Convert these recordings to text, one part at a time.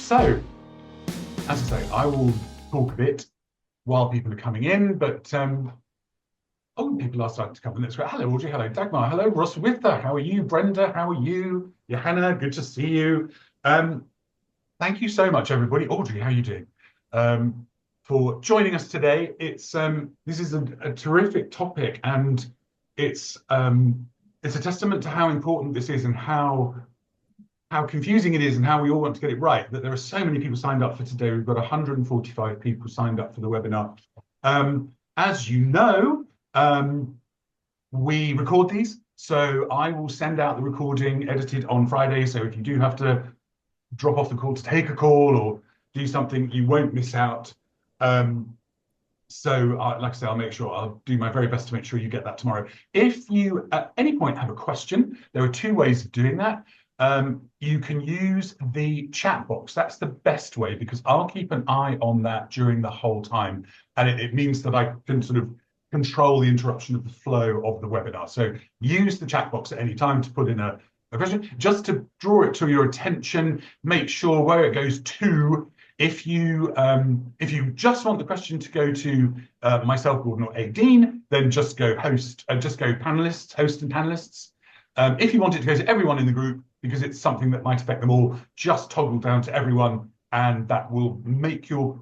So, as I say, I will talk a bit while people are coming in, but people are starting to come in. That's great. Hello, Audrey. Hello, Dagmar. Hello, Ross Wither. How are you? Brenda, how are you? Johanna, good to see you. Thank you so much, everybody. Audrey, how are you doing? For joining us today. It's this is a terrific topic, and it's a testament to how important this is and how confusing it is and how we all want to get it right, that there are so many people signed up for today. We've got 145 people signed up for the webinar. As you know, we record these, so I will send out the recording edited on Friday. So if you do have to drop off the call to take a call or do something, you won't miss out. Like I say, I'll make sure, I'll do my very best to make sure you get that tomorrow. If you at any point have a question, there are two ways of doing that. You can use the chat box. That's the best way, because I'll keep an eye on that during the whole time. And it means that I can sort of control the interruption of the flow of the webinar. So use the chat box at any time to put in a question. Just to draw it to your attention, make sure where it goes to. If you just want the question to go to myself, Gordon, or Aideen, then just go host and panelists, host and panelists. If you want it to go to everyone in the group, because it's something that might affect them all, just toggle down to everyone, and that will make your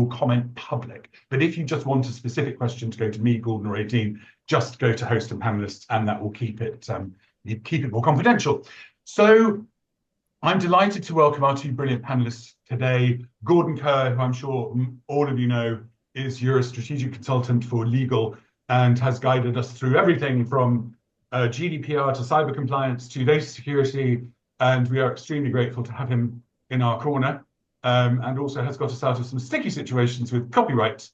comment public. But if you just want a specific question to go to me, Gordon, or Aideen, just go to host and panelists, and that will keep it more confidential. So I'm delighted to welcome our two brilliant panelists today. Gordon Kerr, who I'm sure all of you know, is EuRA strategic consultant for Lagel and has guided us through everything from GDPR to cyber compliance to data security, and we are extremely grateful to have him in our corner, and also has got us out of some sticky situations with copyright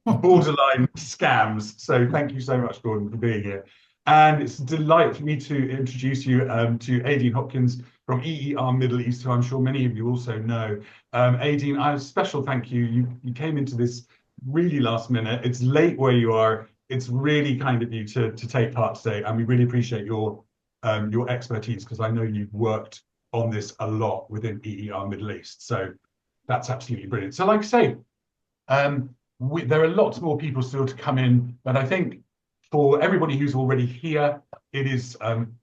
borderline scams. So thank you so much, Gordon, for being here. And it's a delight for me to introduce you to Aideen Hopkins from EER Middle East, who I'm sure many of you also know. Aideen, a special thank you. You came into this really last minute. It's late where you are. It's really kind of you to take part today, and we really appreciate your expertise, because I know you've worked on this a lot within EER Middle East. So that's absolutely brilliant. So like I say, there are lots more people still to come in, but I think for everybody who's already here, it is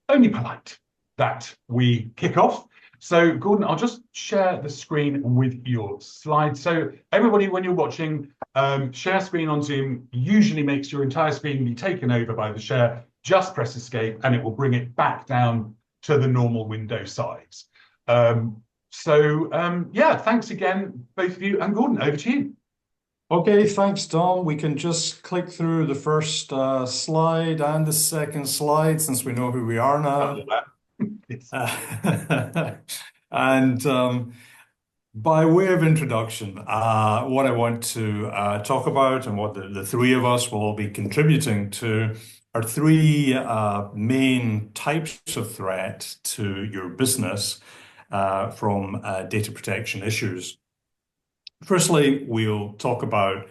only polite that we kick off. So Gordon, I'll just share the screen with your slides. So everybody, when you're watching, share screen on Zoom usually makes your entire screen be taken over by the share. Just press escape and it will bring it back down to the normal window size. Yeah, thanks again, both of you. And Gordon, over to you. Okay, thanks, Tom. We can just click through the first slide and the second slide, since we know who we are now. And by way of introduction, what I want to talk about, and what the three of us will all be contributing to, are three main types of threat to your business from data protection issues. Firstly, we'll talk about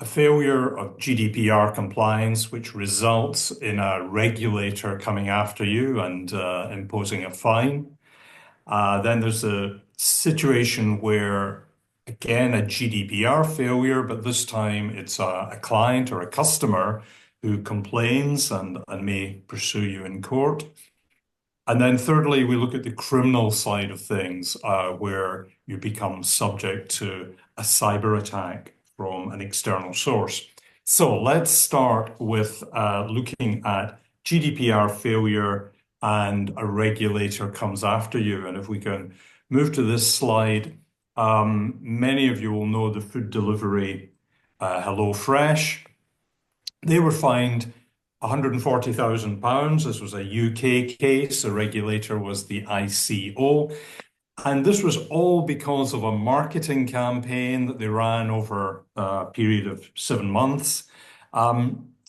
a failure of GDPR compliance, which results in a regulator coming after you and imposing a fine. Then there's a situation where, again, a GDPR failure, but this time it's a client or a customer who complains and may pursue you in court. And then thirdly, we look at the criminal side of things, where you become subject to a cyber attack from an external source. So let's start with looking at GDPR failure and a regulator comes after you. And if we can move to this slide, many of you will know the food delivery HelloFresh. They were fined £140,000. This was a UK case. The regulator was the ICO. And this was all because of a marketing campaign that they ran over a period of 7 months.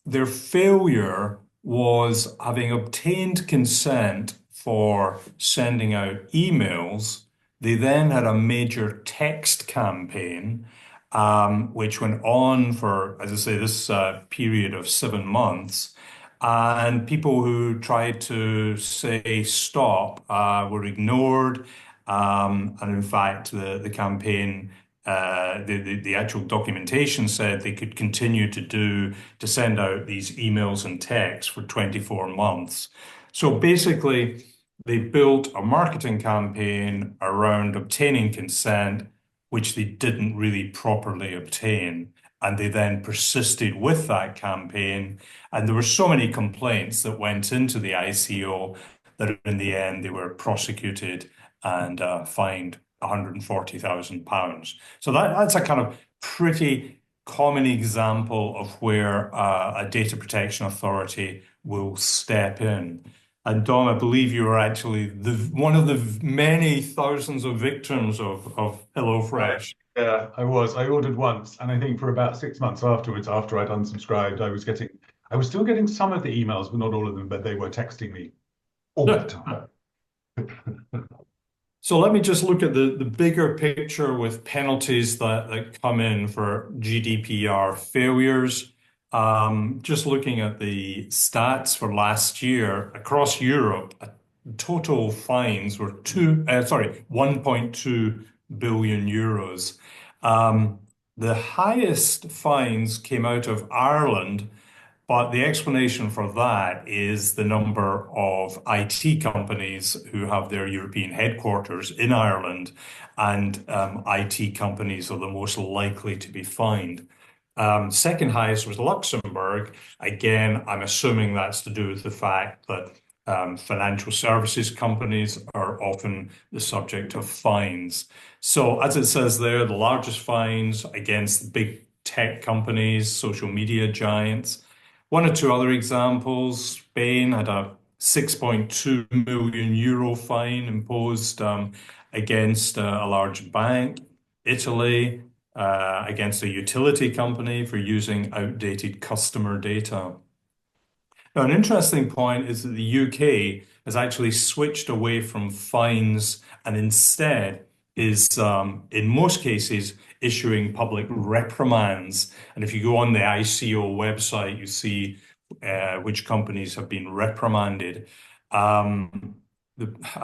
Their failure was, having obtained consent for sending out emails, they then had a major text campaign, which went on for, as I say, this period of 7 months. And people who tried to say stop were ignored, And in fact, the campaign, the actual documentation said they could continue to send out these emails and texts for 24 months. So basically, they built a marketing campaign around obtaining consent, which they didn't really properly obtain. And they then persisted with that campaign. And there were so many complaints that went into the ICO that in the end they were prosecuted and fined £140,000. So that's a kind of pretty common example of where a data protection authority will step in. And Dom, I believe you were actually one of the many thousands of victims of HelloFresh. Yeah, I was. I ordered once, and I think for about 6 months afterwards, after I'd unsubscribed, I was still getting some of the emails, but not all of them, but they were texting me all the time. So let me just look at the bigger picture with penalties that come in for GDPR failures. Just looking at the stats for last year across Europe, total fines were 1.2 billion euros. The highest fines came out of Ireland, but the explanation for that is the number of IT companies who have their European headquarters in Ireland, and IT companies are the most likely to be fined. Second highest was Luxembourg. Again, I'm assuming that's to do with the fact that financial services companies are often the subject of fines. So, as it says there, the largest fines against big tech companies, social media giants. One or two other examples. Spain had a 6.2 million euro fine imposed against a large bank. Italy against a utility company for using outdated customer data. Now, an interesting point is that the UK has actually switched away from fines and instead is, in most cases, issuing public reprimands. And if you go on the ICO website, you see which companies have been reprimanded. I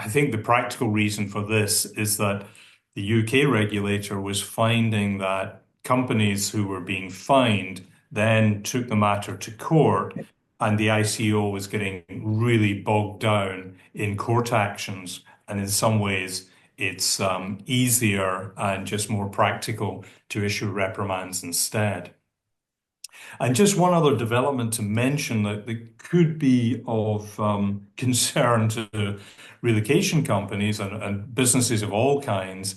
think the practical reason for this is that the UK regulator was finding that companies who were being fined then took the matter to court, and the ICO was getting really bogged down in court actions. And in some ways, it's easier and just more practical to issue reprimands instead. And just one other development to mention that could be of concern to relocation companies and businesses of all kinds.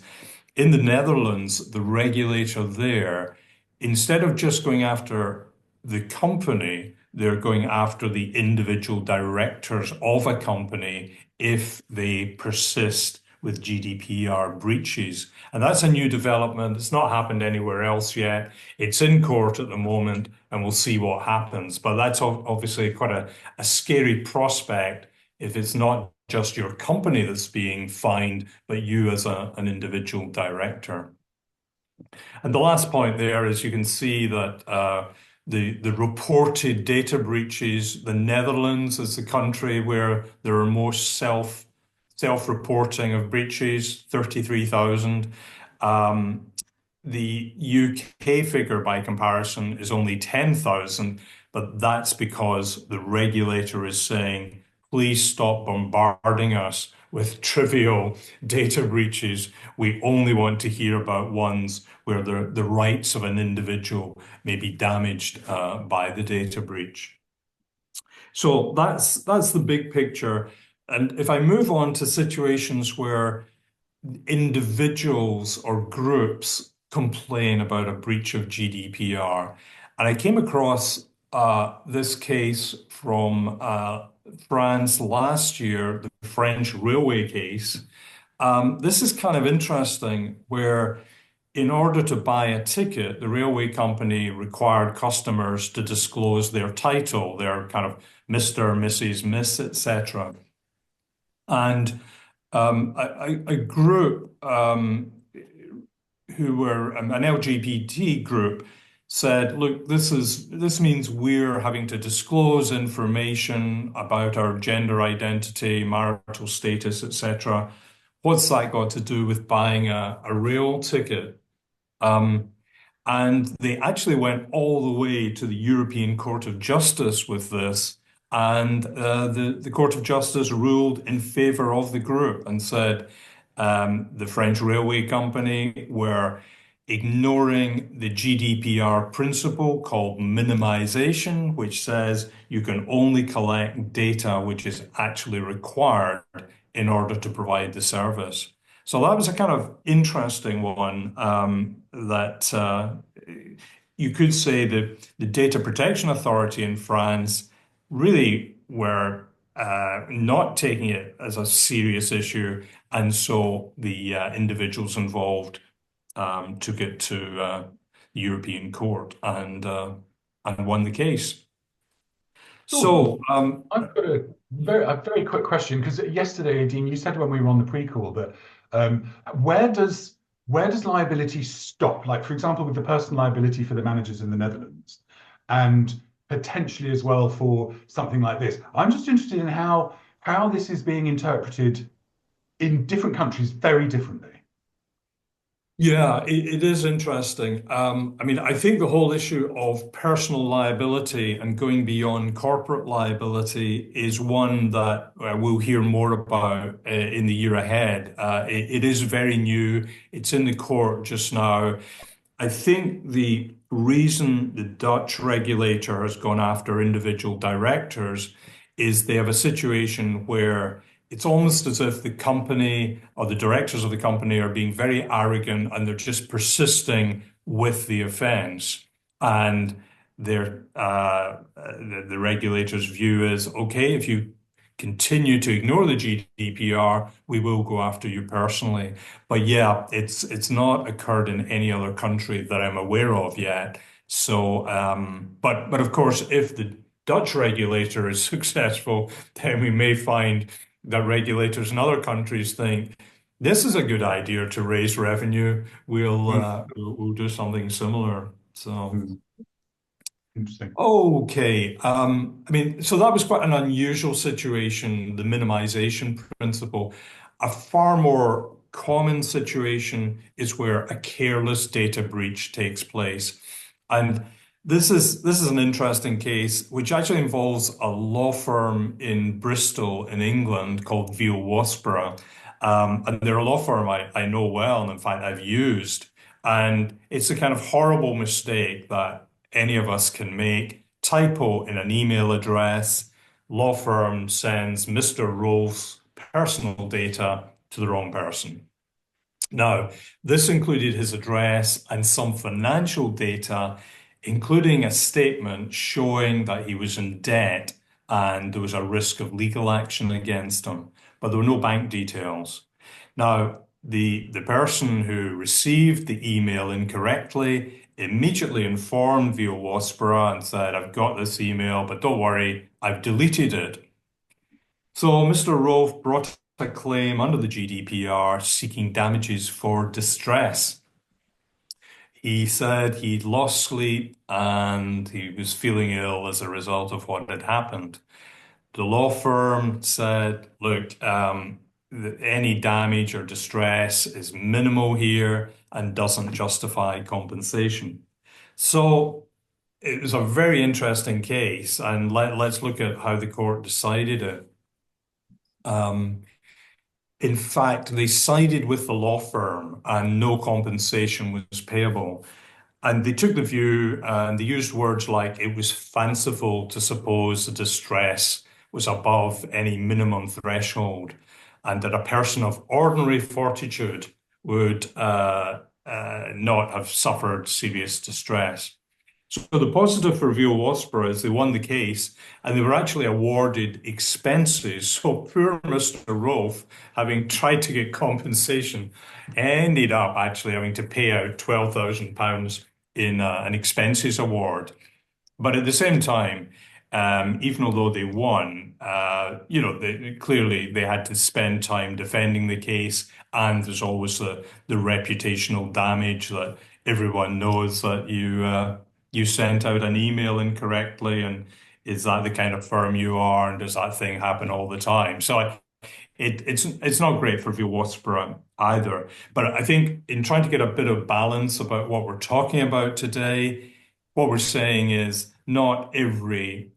In the Netherlands, the regulator there, instead of just going after the company, they're going after the individual directors of a company if they persist with GDPR breaches. And that's a new development. It's not happened anywhere else yet. It's in court at the moment, and we'll see what happens. But that's obviously quite a scary prospect if it's not just your company that's being fined, but you as an individual director. And the last point there is you can see that the reported data breaches, the Netherlands is the country where there are most self-reporting of breaches, 33,000. The UK figure by comparison is only 10,000, but that's because the regulator is saying, please stop bombarding us with trivial data breaches. We only want to hear about ones where the rights of an individual may be damaged by the data breach. So that's the big picture. And if I move on to situations where individuals or groups complain about a breach of GDPR, and I came across this case from France last year, the French railway case. This is kind of interesting, where in order to buy a ticket, the railway company required customers to disclose their title, their kind of Mr., Mrs., Miss, etc. And a group who were an LGBT group said, look, this means we're having to disclose information about our gender identity, marital status, etc. what's that got to do with buying a rail ticket? Um, and they actually went all the way to the European Court of Justice with this. And the Court of Justice ruled in favor of the group and said the French railway company were ignoring the GDPR principle called minimization, which says you can only collect data which is actually required in order to provide the service. So that was a kind of interesting one that you could say that the Data Protection Authority in France really were not taking it as a serious issue, and so the individuals involved took it to the European Court and won the case. Cool. So I've got a very quick question because yesterday, Dean, you said when we were on the pre-call that where does liability stop? Like, for example, with the personal liability for the managers in the Netherlands, and potentially as well for something like this. I'm just interested in how this is being interpreted in different countries very differently. yeah, it is interesting. I mean, I think the whole issue of personal liability and going beyond corporate liability is one that we'll hear more about in the year ahead. It is very new. It's in the court just now. I think the reason the Dutch regulator has gone after individual directors is they have a situation where it's almost as if the company or the directors of the company are being very arrogant and they're just persisting with the offense. And the regulator's view is okay, if you continue to ignore the GDPR, we will go after you personally. But yeah, it's not occurred in any other country that I'm aware of yet. So, but of course, if the Dutch regulator is successful, then we may find that regulators in other countries think this is a good idea to raise revenue. Mm, We'll do something similar. So. mm, interesting. Okay. I mean, so that was quite an unusual situation, the minimization principle. A far more common situation is where a careless data breach takes place. And this is an interesting case, which actually involves a law firm in Bristol in England called EuRA. And they're a law firm I know well, and in fact I've used. And it's a kind of horrible mistake that any of us can make. Typo in an email address, law firm sends Mr. Rolf's personal data to the wrong person. Now, this included his address and some financial data, including a statement showing that he was in debt and there was a risk of legal action against him, but there were no bank details. Now, the person who received the email incorrectly immediately informed via Waspera and said, I've got this email, but don't worry, I've deleted it. So Mr. Rolfe brought a claim under the GDPR seeking damages for distress. He said he'd lost sleep and he was feeling ill as a result of what had happened. The law firm said, look, any damage or distress is minimal here and doesn't justify compensation. So it was a very interesting case, and let's look at how the court decided it. Um, in fact, they sided with the law firm and no compensation was payable. And they took the view and they used words like it was fanciful to suppose the distress was above any minimum threshold and that a person of ordinary fortitude would not have suffered serious distress. So the positive for Vio Waspera is they won the case and they were actually awarded expenses. So poor Mr. Rolfe, having tried to get compensation, ended up actually having to pay out £12,000 in an expenses award. But at the same time, even although they won, clearly they had to spend time defending the case, and there's always the reputational damage that everyone knows that you sent out an email incorrectly, and is that the kind of firm you are, and does that thing happen all the time? So it's not great for Whisperer either. But I think in trying to get a bit of balance about what we're talking about today, what we're saying is not every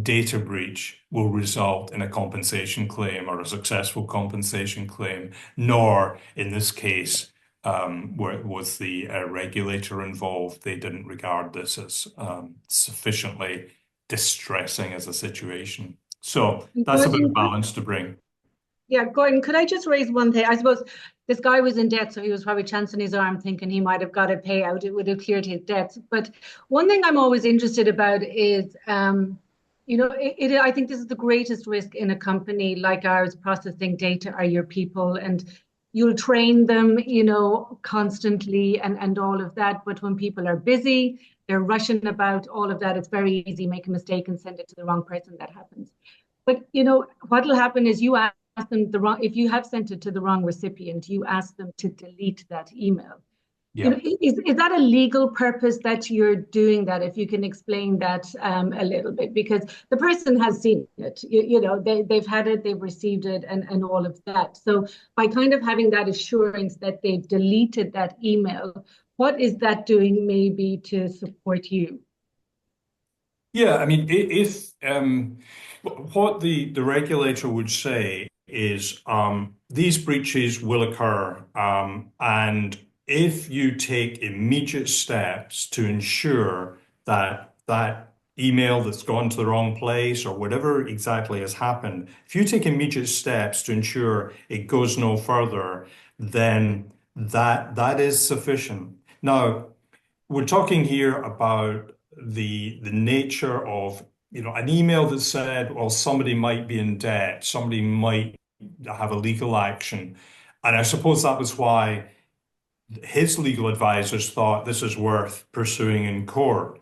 data breach will result in a compensation claim or a successful compensation claim, nor in this case, where it was the regulator involved, they didn't regard this as sufficiently distressing as a situation. So that's a bit of balance to bring. Yeah, Gordon, could I just raise one thing? I suppose this guy was in debt, so he was probably chancing his arm thinking he might have got a payout. It would have cleared his debts. But one thing I'm always interested about is, I think this is the greatest risk in a company like ours. Processing data are your people, and you'll train them, constantly and all of that. But when people are busy, they're rushing about all of that. It's very easy, make a mistake and send it to the wrong person. That happens. But what will happen is you ask them if you have sent it to the wrong recipient, you ask them to delete that email. Yeah. Is that a legal purpose that you're doing that? If you can explain that a little bit, because the person has seen it, they've had it, they've received it, and all of that. So by kind of having that assurance that they've deleted that email, what is that doing maybe to support you? Yeah, I mean, if what the regulator would say is these breaches will occur, and if you take immediate steps to ensure that that email that's gone to the wrong place or whatever exactly has happened, if you take immediate steps to ensure it goes no further, then that is sufficient. Now, we're talking here about the nature of an email that said, well, somebody might be in debt, somebody might have a legal action. And I suppose that was why his legal advisors thought this is worth pursuing in court.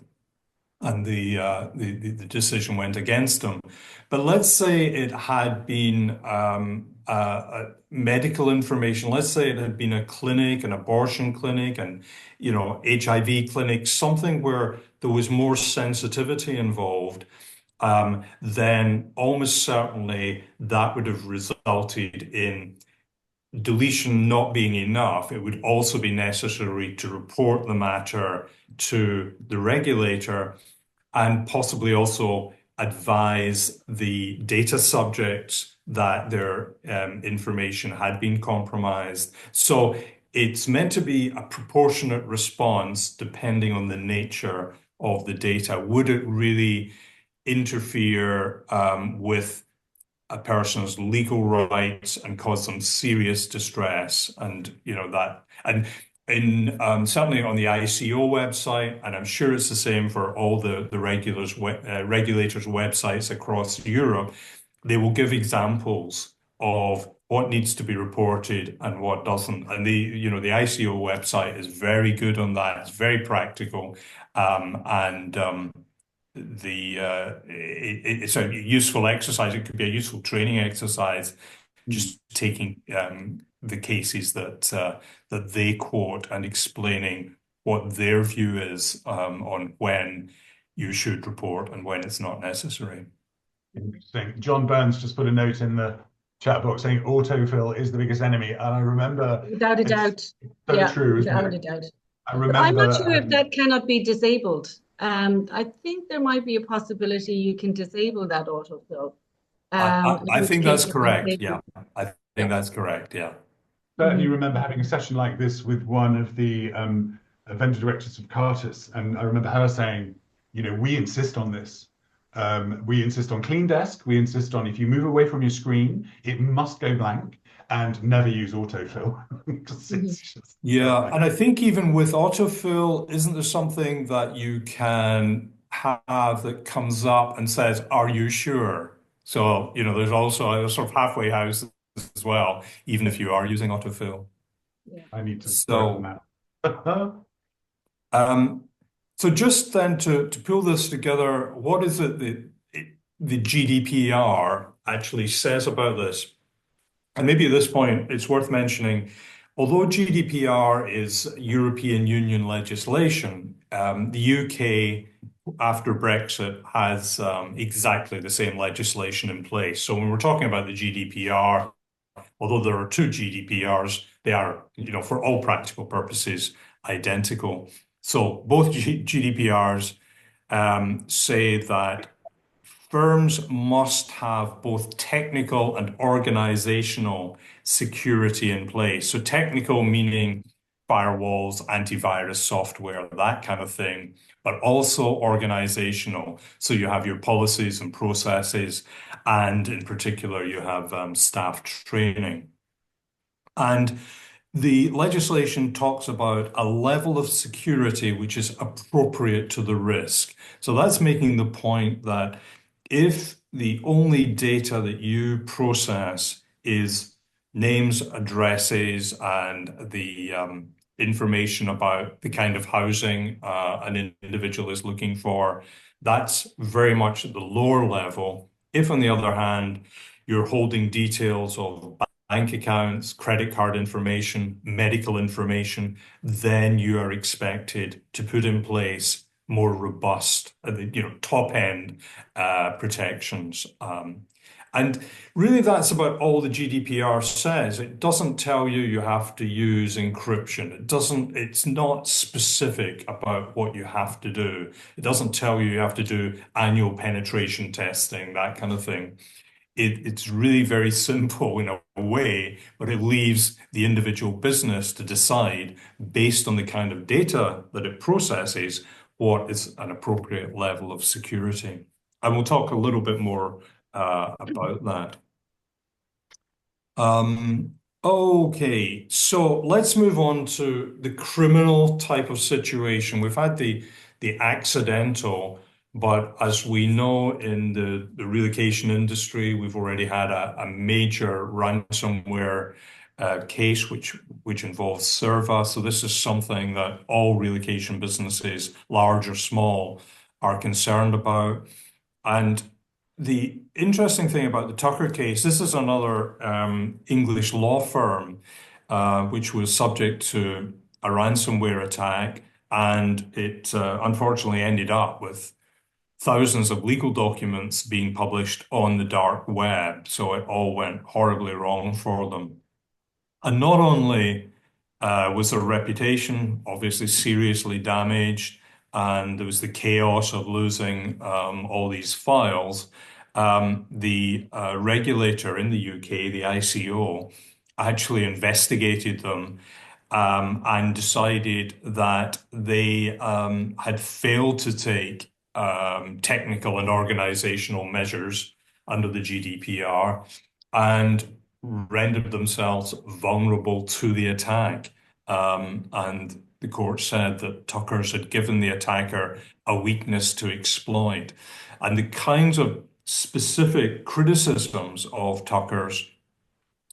And the decision went against him. But let's say it had been medical information. Let's say it had been a clinic, an abortion clinic, and HIV clinic, something where there was more sensitivity involved. Then almost certainly that would have resulted in deletion not being enough. It would also be necessary to report the matter to the regulator and possibly also advise the data subjects that their information had been compromised. So it's meant to be a proportionate response depending on the nature of the data. Would it really interfere with a person's legal rights and cause them serious distress? And certainly on the ICO website, and I'm sure it's the same for all the regulators' websites across Europe, they will give examples of what needs to be reported and what doesn't. And the ICO website is very good on that. It's very practical, it's a useful exercise. It could be a useful training exercise, just taking the cases that they quote and explaining what their view is on when you should report and when it's not necessary. Interesting. John Burns just put a note in the chat box saying autofill is the biggest enemy, and I remember without a doubt. So true, without a doubt. I remember. I'm not sure if that cannot be disabled. I think there might be a possibility you can disable that autofill. I think that's correct. Yeah, I think that's correct. Yeah. Certainly remember having a session like this with one of the vendor directors of Cartus, and I remember her saying, we insist on this. We insist on clean desk. We insist on if you move away from your screen, it must go blank, and never use autofill. Yeah, and I think even with autofill, isn't there something that you can have that comes up and says, "Are you sure?" So, there's also a sort of halfway house as well, even if you are using autofill. Yeah. I need to so so just then to pull this together, what is it that the GDPR actually says about this? And maybe at this point, it's worth mentioning, although GDPR is European Union legislation, the UK after Brexit has exactly the same legislation in place. So when we're talking about the GDPR, although there are two GDPRs, they are, for all practical purposes, identical. So both GDPRs say that firms must have both technical and organizational security in place. So technical meaning firewalls, antivirus software, that kind of thing, but also organizational. So you have your policies and processes, and in particular, you have staff training. And the legislation talks about a level of security which is appropriate to the risk. So that's making the point that if the only data that you process is names, addresses, and the information about the kind of housing an individual is looking for, that's very much at the lower level. If, on the other hand, you're holding details of bank accounts, credit card information, medical information, then you are expected to put in place more robust, top end protections. And really, that's about all the GDPR says. It doesn't tell you you have to use encryption. It's not specific about what you have to do. It doesn't tell you you have to do annual penetration testing, that kind of thing. It's really very simple in a way, but it leaves the individual business to decide based on the kind of data that it processes what is an appropriate level of security. And we'll talk a little bit more about that. Okay, so let's move on to the criminal type of situation. We've had the accidental, but as we know in the relocation industry, we've already had a major ransomware case which involves Serva. So this is something that all relocation businesses, large or small, are concerned about. And the interesting thing about the Tucker case, this is another English law firm which was subject to a ransomware attack, and it unfortunately ended up with thousands of legal documents being published on the dark web. So it all went horribly wrong for them. And not only was their reputation obviously seriously damaged, and there was the chaos of losing all these files, the regulator in the UK, the ICO, actually investigated them and decided that they had failed to take technical and organizational measures under the GDPR and rendered themselves vulnerable to the attack. And the court said that Tucker's had given the attacker a weakness to exploit. And the kinds of specific criticisms of Tucker's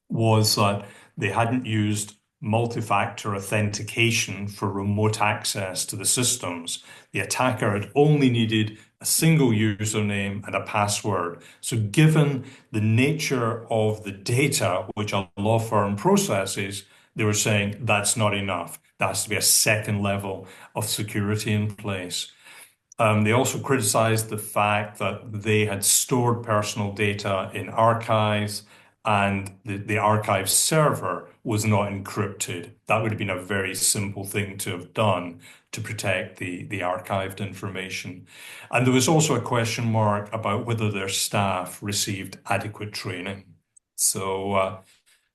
was that they hadn't used multi-factor authentication for remote access to the systems. The attacker had only needed a single username and a password. So given the nature of the data which a law firm processes, they were saying that's not enough. There has to be a second level of security in place. They also criticized the fact that they had stored personal data in archives, and the archive server was not encrypted. That would have been a very simple thing to have done to protect the archived information. And there was also a question mark about whether their staff received adequate training. So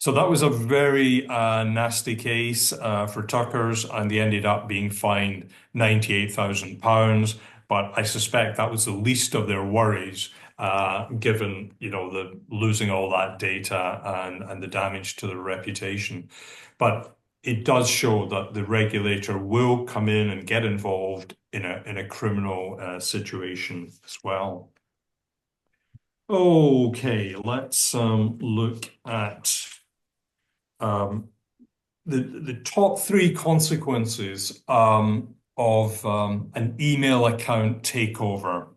that was a very nasty case for Tucker's, and they ended up being fined £98,000. But I suspect that was the least of their worries, given the losing all that data and the damage to their reputation. But it does show that the regulator will come in and get involved in a criminal situation as well. Okay, let's look at the top three consequences of an email account takeover.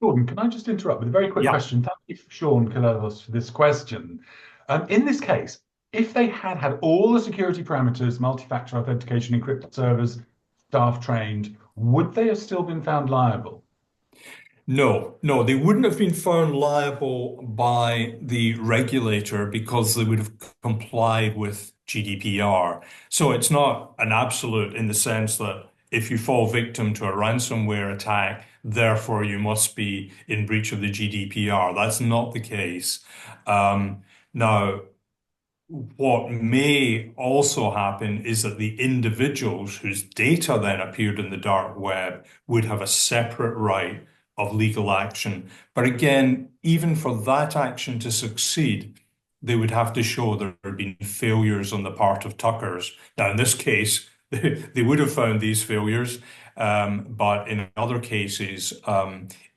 Gordon, can I just interrupt with a very quick question? Thank you, Sean Kaleros, for this question. In this case, if they had all the security parameters, multi-factor authentication, encrypted servers, staff trained, would they have still been found liable? No, no, they wouldn't have been found liable by the regulator because they would have complied with GDPR. So it's not an absolute in the sense that if you fall victim to a ransomware attack, therefore you must be in breach of the GDPR. That's not the case. Now, what may also happen is that the individuals whose data then appeared in the dark web would have a separate right of legal action. But again, even for that action to succeed, they would have to show there had been failures on the part of Tuckers. Now, in this case, they would have found these failures, but in other cases,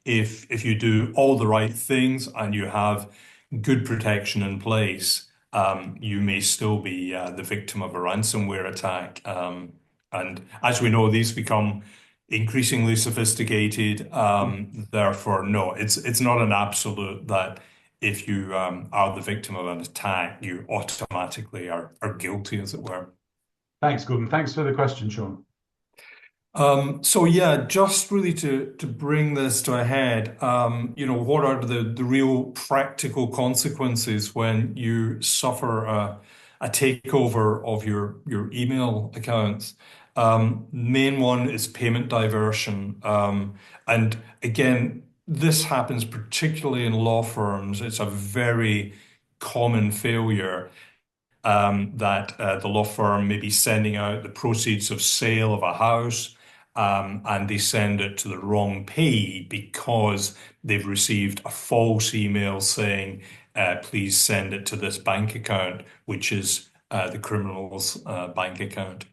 if you do all the right things and you have good protection in place, you may still be the victim of a ransomware attack. And as we know, these become increasingly sophisticated. Therefore, no, it's not an absolute that if you are the victim of an attack, you automatically are guilty, as it were. Thanks, Gordon. Thanks for the question, Sean. So yeah, just really to bring this to a head, what are the real practical consequences when you suffer a takeover of your email accounts? Main one is payment diversion. And again, this happens particularly in law firms. It's a very common failure that the law firm may be sending out the proceeds of sale of a house, and they send it to the wrong payee because they've received a false email saying, please send it to this bank account, which is the criminal's bank account.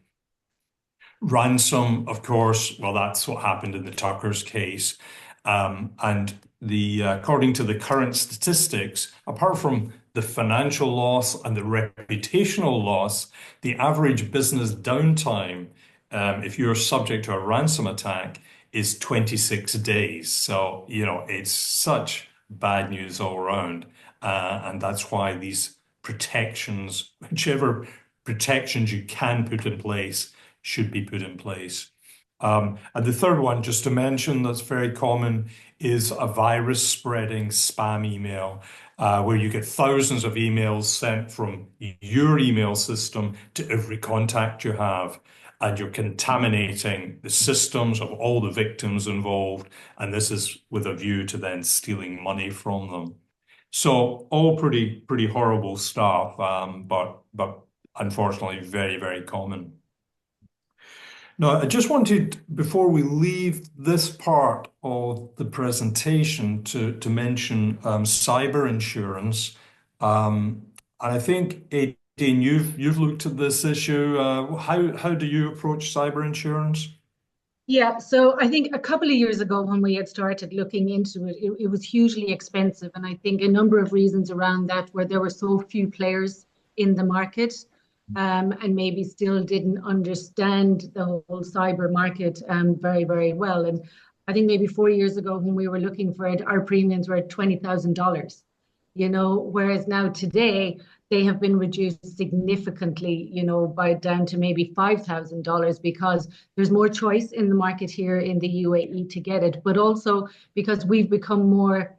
Ransom, of course, well, that's what happened in the Tuckers case. And according to the current statistics, apart from the financial loss and the reputational loss, the average business downtime, if you're subject to a ransom attack, is 26 days. So, it's such bad news all around. And that's why these protections, whichever protections you can put in place, should be put in place. And the third one, just to mention, that's very common, is a virus spreading spam email, where you get thousands of emails sent from your email system to every contact you have, and you're contaminating the systems of all the victims involved, and this is with a view to then stealing money from them. So all pretty horrible stuff, but unfortunately very, very common. Now, I just wanted, before we leave this part of the presentation, to mention cyber insurance. And I think, Aideen, you've looked at this issue. How do you approach cyber insurance? Yeah, so I think a couple of years ago when we had started looking into it, it was hugely expensive. And I think a number of reasons around that were there were so few players in the market, and maybe still didn't understand the whole cyber market very, very well. And I think maybe 4 years ago when we were looking for it, our premiums were $20,000, whereas now today they have been reduced significantly, by down to maybe $5,000 because there's more choice in the market here in the UAE to get it, but also because we've become more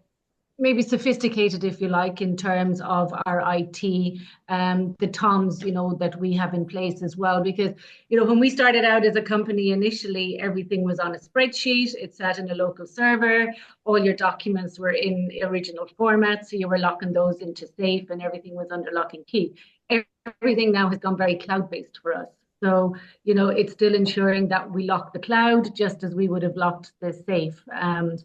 maybe sophisticated, if you like, in terms of our IT, the TOMs, that we have in place as well. Because, when we started out as a company initially, everything was on a spreadsheet. It sat in a local server. All your documents were in original format. So you were locking those into safe and everything was under lock and key. Everything now has gone very cloud-based for us. So, it's still ensuring that we lock the cloud just as we would have locked the safe.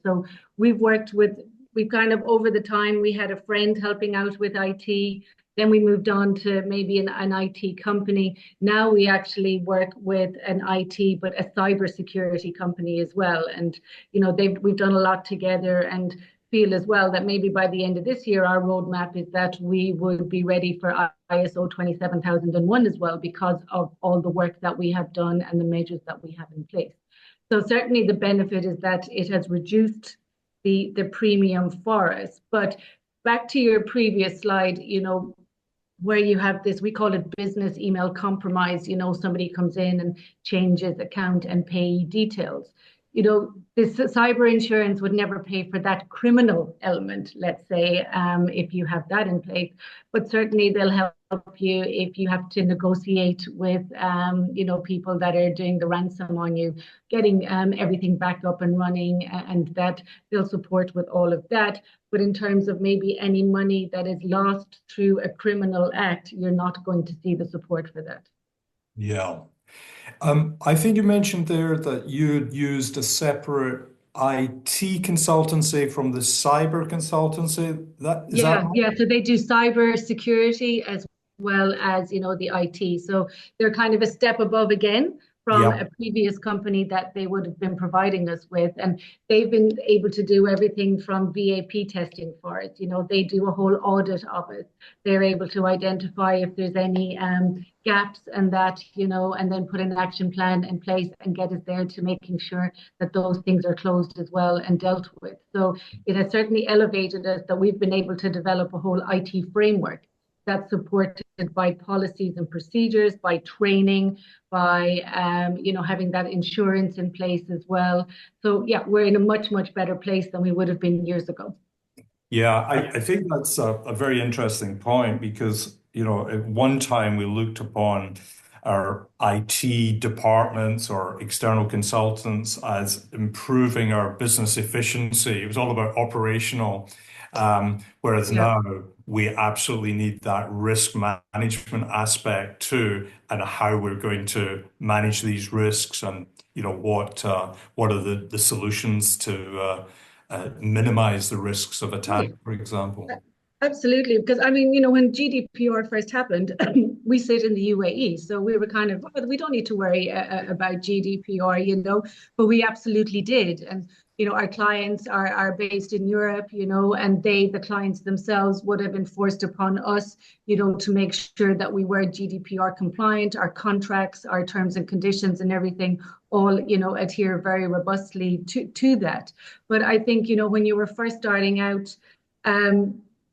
So we've kind of over the time, we had a friend helping out with IT. Then we moved on to maybe an IT company. Now we actually work with an IT, but a cybersecurity company as well. And, we've done a lot together and feel as well that maybe by the end of this year, our roadmap is that we would be ready for ISO 27001 as well, because of all the work that we have done and the measures that we have in place. So certainly the benefit is that it has reduced the premium for us. But back to your previous slide, where you have this, we call it business email compromise, somebody comes in and changes account and payee details. this cyber insurance would never pay for that criminal element, let's say, if you have that in place. But certainly they'll help you if you have to negotiate with, people that are doing the ransom on you, getting everything back up and running, and that they'll support with all of that. But in terms of maybe any money that is lost through a criminal act, you're not going to see the support for that. Yeah. I think you mentioned there that you'd used a separate IT consultancy from the cyber consultancy. Is that right? Yeah. So they do cyber security as well as, the IT. So they're kind of a step above again from Yeah. a previous company that they would have been providing us with. And they've been able to do everything from VAP testing for it. They do a whole audit of it. They're able to identify if there's any gaps and that, and then put an action plan in place and get us there to making sure that those things are closed as well and dealt with. So it has certainly elevated us that we've been able to develop a whole IT framework that's supported by policies and procedures, by training, by having that insurance in place as well. So yeah, we're in a much, much better place than we would have been years ago. Yeah, I think that's a very interesting point because, at one time we looked upon our IT departments or external consultants as improving our business efficiency. It was all about operational, whereas Yeah. now we absolutely need that risk management aspect too, and how we're going to manage these risks, and what are the solutions to minimize the risks of attack, for example. Absolutely, because when GDPR first happened, we sit in the UAE, so we were kind of, we don't need to worry about GDPR, but we absolutely did. And our clients are based in Europe, and the clients themselves would have enforced upon us, to make sure that we were GDPR compliant, our contracts, our terms and conditions and everything all, adhere very robustly to that. But I think, when you were first starting out,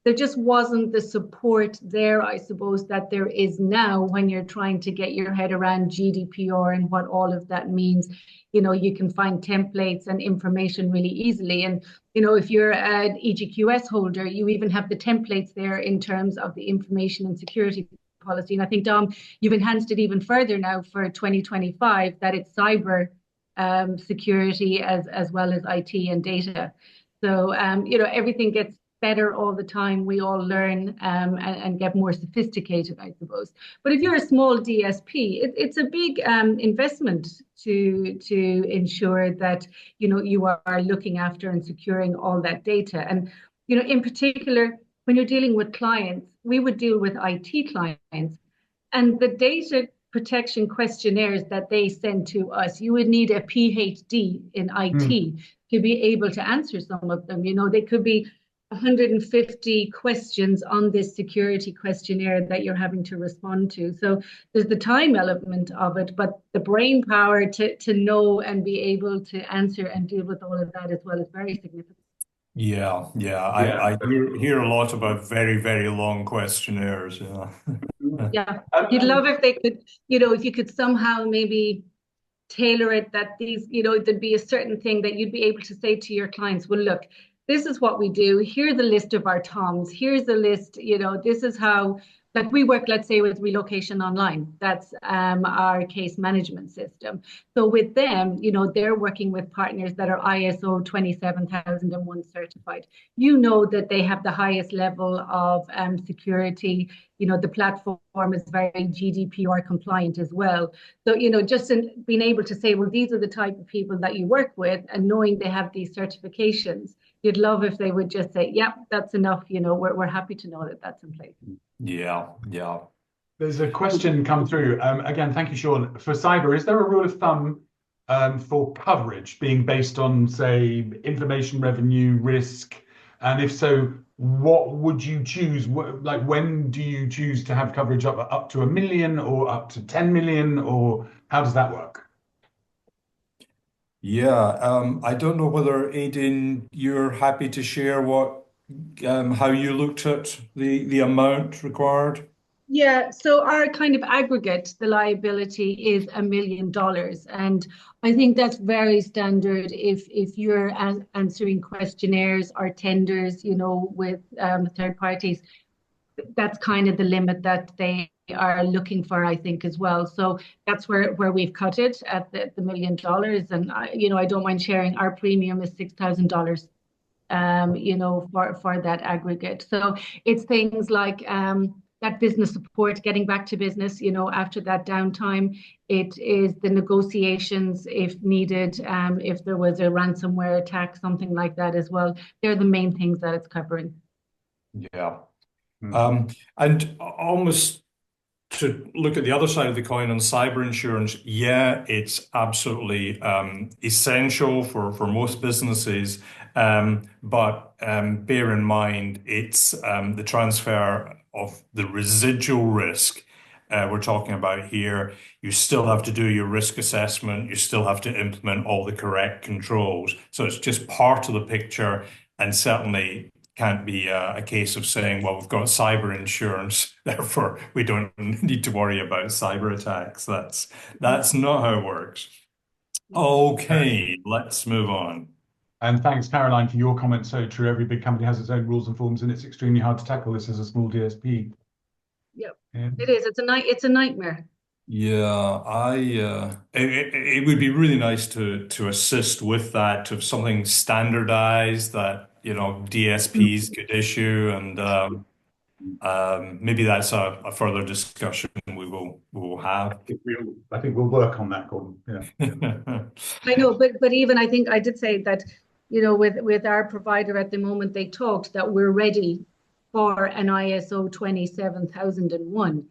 there just wasn't the support there, I suppose, that there is now when you're trying to get your head around GDPR and what all of that means. You can find templates and information really easily. And, if you're an EGQS holder, you even have the templates there in terms of the information and security policy. And I think, Dom, you've enhanced it even further now for 2025, that it's cyber security as well as IT and data. So, everything gets better all the time. We all learn and get more sophisticated, I suppose. But if you're a small DSP, it's a big investment to ensure that you are looking after and securing all that data. And in particular, when you're dealing with clients, we would deal with IT clients, and the data protection questionnaires that they send to us, you would need a PhD in IT to be able to answer some of them. They could be 150 questions on this security questionnaire that you're having to respond to. So there's the time element of it, but the brain power to know and be able to answer and deal with all of that as well is very significant. Yeah. I hear a lot about very, very long questionnaires. Yeah. You'd love if they could, if you could somehow maybe tailor it that these, there'd be a certain thing that you'd be able to say to your clients, well, look, this is what we do. Here's a list of our TOMs. Here's a list, this is how, like we work, let's say, with Relocation Online. That's our case management system. So with them, they're working with partners that are ISO 27001 certified. That they have the highest level of security. The platform is very GDPR compliant as well. So, just in being able to say, well, these are the type of people that you work with, and knowing they have these certifications, you'd love if they would just say, yeah, that's enough. We're happy to know that that's in place. Yeah. There's a question come through. Again, thank you, Sean. For cyber, is there a rule of thumb for coverage being based on, say, information revenue risk? And if so, what would you choose? Like, when do you choose to have coverage up to 1 million or up to 10 million, or how does that work? Yeah, I don't know whether Aideen, you're happy to share how you looked at the amount required. Yeah, so our kind of aggregate, the liability is $1 million. And I think that's very standard if you're answering questionnaires or tenders, with third parties. That's kind of the limit that they are looking for, I think, as well. So that's where we've cut it at the $1 million. And I don't mind sharing our premium is $6,000, for that aggregate. So it's things like that business support, getting back to business, after that downtime. It is the negotiations if needed, if there was a ransomware attack, something like that as well. They're the main things that it's covering. Yeah. And almost to look at the other side of the coin on cyber insurance, yeah, it's absolutely essential for most businesses. But bear in mind, it's the transfer of the residual risk we're talking about here. You still have to do your risk assessment. You still have to implement all the correct controls. So it's just part of the picture, and certainly can't be a case of saying, well, we've got cyber insurance, therefore we don't need to worry about cyber attacks. That's not how it works. Okay, let's move on. And thanks, Caroline, for your comment. So true. Every big company has its own rules and forms, and it's extremely hard to tackle this as a small DSP. Yep, Yeah. it is. It's a nightmare. Yeah, it would be really nice to assist with that, to something standardized that DSPs could issue, and maybe that's a further discussion we will have. I think we'll work on that, Gordon. Yeah. I know, but even I think I did say that, with our provider at the moment, they talked that we're ready for an ISO 27001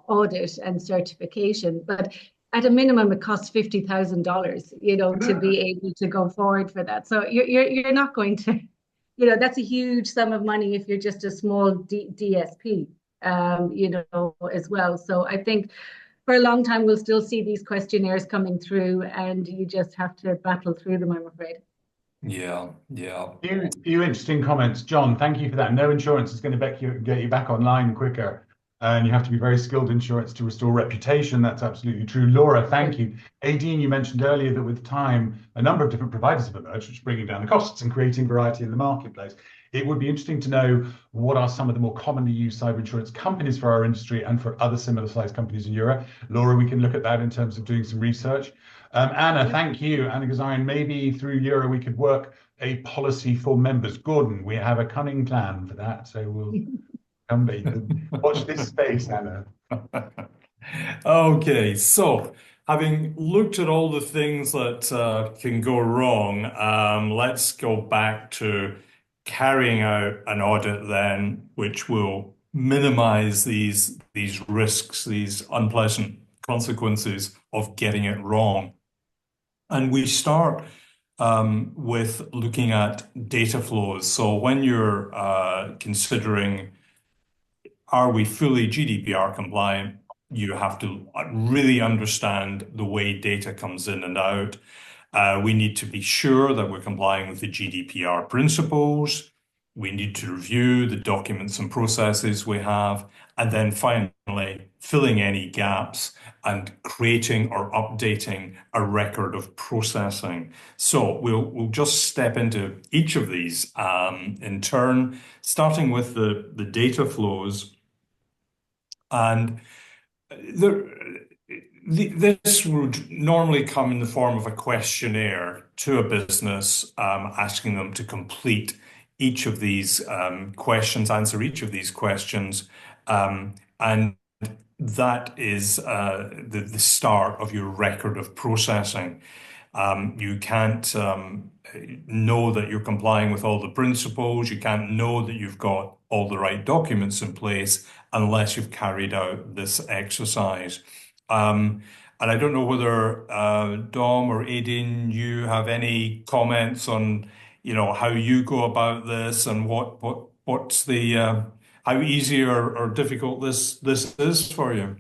audit and certification. But at a minimum, it costs $50,000, to be able to go forward for that. So you're not going to, that's a huge sum of money if you're just a small DSP, as well. So I think for a long time, we'll still see these questionnaires coming through, and you just have to battle through them, I'm afraid. Yeah. Few interesting comments. John, thank you for that. No insurance is going to get you back online quicker. And you have to be very skilled insurance to restore reputation. That's absolutely true. Laura, thank you. Aideen, you mentioned earlier that with time, a number of different providers have emerged, which is bringing down the costs and creating variety in the marketplace. It would be interesting to know what are some of the more commonly used cyber insurance companies for our industry and for other similar sized companies in EuRA. Laura, we can look at that in terms of doing some research. Anna, thank you. Anna Gazarian, maybe through EuRA we could work a policy for members. Gordon, we have a cunning plan for that, so we'll come back. Watch this space, Anna. Okay, so having looked at all the things that can go wrong, let's go back to carrying out an audit then, which will minimize these risks, these unpleasant consequences of getting it wrong. And we start with looking at data flows. So when you're considering, are we fully GDPR compliant, you have to really understand the way data comes in and out. We need to be sure that we're complying with the GDPR principles. We need to review the documents and processes we have, and then finally filling any gaps and creating or updating a record of processing. So we'll just step into each of these in turn, starting with the data flows. And this would normally come in the form of a questionnaire to a business, asking them to complete each of these questions, answer each of these questions, and that is the start of your record of processing. You can't know that you're complying with all the principles. You can't know that you've got all the right documents in place unless you've carried out this exercise. And I don't know whether Dom or Aideen, you have any comments on, how you go about this and what's the how easy or difficult this is for you.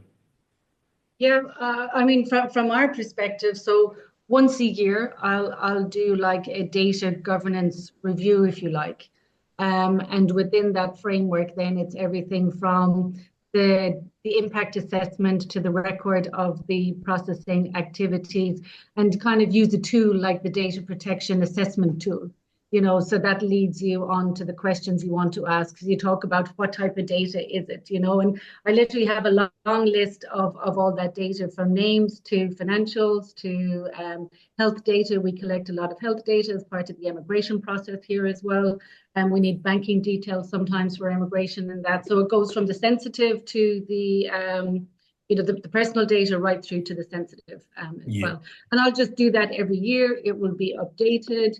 Yeah, I mean, from our perspective, so once a year, I'll do like a data governance review, if you like. And within that framework, then it's everything from the impact assessment to the record of the processing activities, and kind of use a tool like the data protection assessment tool. So that leads you on to the questions you want to ask, because you talk about what type of data is it, and I literally have a long list of all that data, from names to financials to health data. We collect a lot of health data as part of the immigration process here as well. And we need banking details sometimes for immigration and that. So it goes from the sensitive to the personal data right through to the sensitive as well. And I'll just do that every year. It will be updated.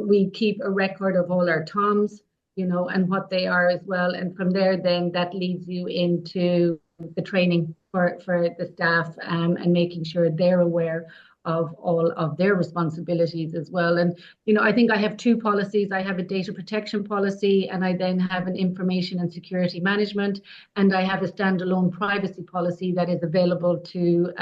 We keep a record of all our TOMs, and what they are as well. And from there, then that leads you into the training for the staff, and making sure they're aware of all of their responsibilities as well. And, I think I have two policies. I have a data protection policy, and I then have an information and security management, and I have a standalone privacy policy that is available to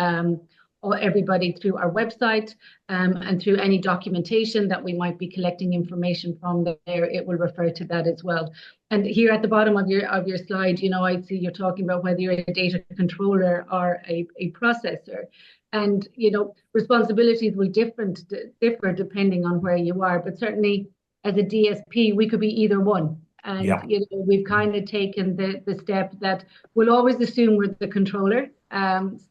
everybody through our website, and through any documentation that we might be collecting information from there, it will refer to that as well. And here at the bottom of your slide, I see you're talking about whether you're a data controller or a processor. And, responsibilities will differ depending on where you are. But certainly as a DSP, we could be either one. And, we've kind of taken the step that we'll always assume we're the controller.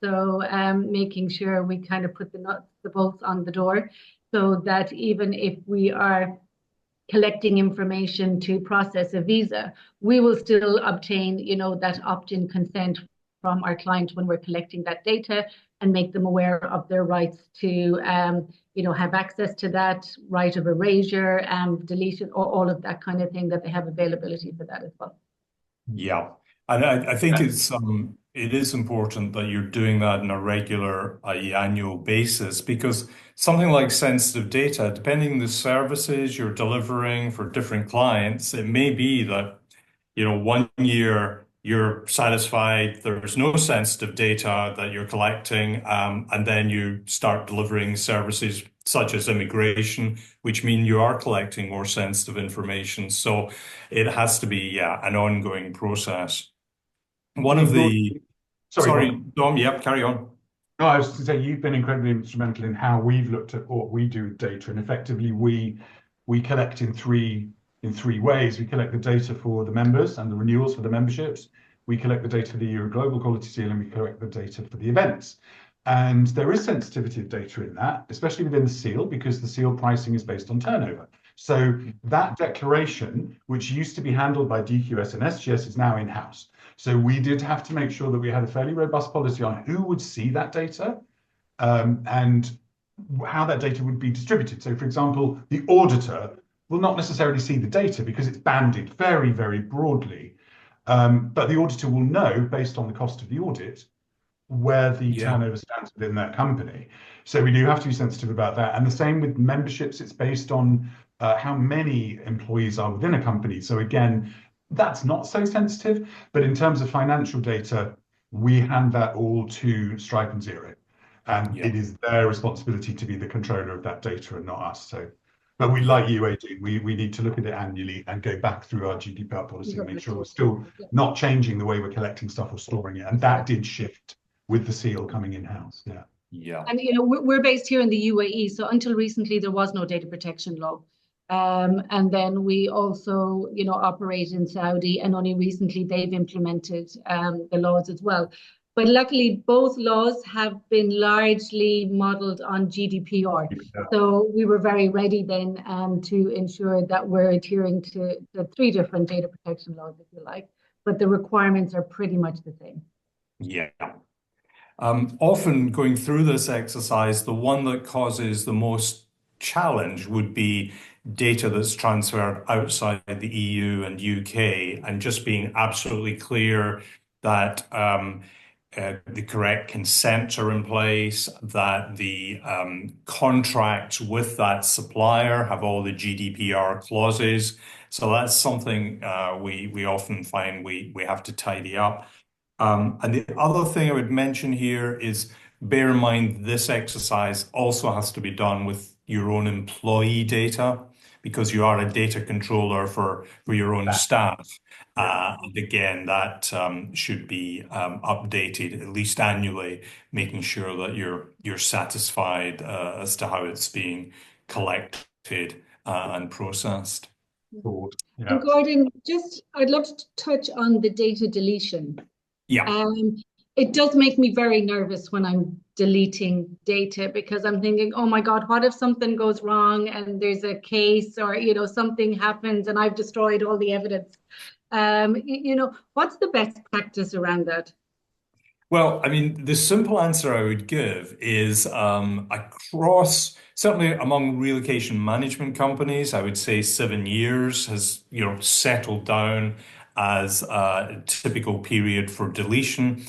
So making sure we kind of put the nuts, the bolts on the door, so that even if we are collecting information to process a visa, we will still obtain, that opt-in consent from our client when we're collecting that data, and make them aware of their rights to, have access to that, right of erasure, deletion, or all of that kind of thing, that they have availability for that as well. Yeah, and I think it is important that you're doing that on a regular annual basis, because something like sensitive data, depending on the services you're delivering for different clients, it may be that, 1 year you're satisfied, there's no sensitive data that you're collecting, and then you start delivering services such as immigration, which mean you are collecting more sensitive information. So it has to be, an ongoing process. One of the... Sorry, Dom, yep, carry on. No, I was going to say, you've been incredibly instrumental in how we've looked at what we do with data, and effectively we collect in three ways. We collect the data for the members and the renewals for the memberships. We collect the data for the EuRA Global Quality Seal, and we collect the data for the events. And there is sensitivity of data in that, especially within the seal, because the seal pricing is based on turnover. So that declaration, which used to be handled by DQS and SGS, is now in-house. So we did have to make sure that we had a fairly robust policy on who would see that data, and how that data would be distributed. So, for example, the auditor will not necessarily see the data because it's banded very, very broadly. But the auditor will know, based on the cost of the audit, where the turnover stands within that company. So we do have to be sensitive about that. And the same with memberships, it's based on how many employees are within a company. So again, that's not so sensitive, but in terms of financial data, we hand that all to Stripe and Xero. And it is their responsibility to be the controller of that data and not us. So, but we, like you, Aideen, we need to look at it annually and go back through our GDPR policy and make sure we're still not changing the way we're collecting stuff or storing it. And that did shift with the seal coming in-house. Yeah. And, we're based here in the UAE. So until recently, there was no data protection law. And then we also, operate in Saudi, and only recently they've implemented the laws as well. But luckily, both laws have been largely modeled on GDPR. So we were very ready then to ensure that we're adhering to the 3 different data protection laws, if you like, but the requirements are pretty much the same. Yeah. Often going through this exercise, the one that causes the most challenge would be data that's transferred outside the EU and UK, and just being absolutely clear that the correct consents are in place, that the contracts with that supplier have all the GDPR clauses. So that's something we often find we have to tidy up. And the other thing I would mention here is, bear in mind this exercise also has to be done with your own employee data, because you are a data controller for your own staff. And again, that should be updated at least annually, making sure that you're satisfied as to how it's being collected and processed. Board. Yeah. And Gordon, I'd love to touch on the data deletion. Yeah. It does make me very nervous when I'm deleting data, because I'm thinking, oh my God, what if something goes wrong and there's a case, or something happens and I've destroyed all the evidence? What's the best practice around that? Well, I mean, the simple answer I would give is certainly among relocation management companies, I would say 7 years has, settled down as a typical period for deletion.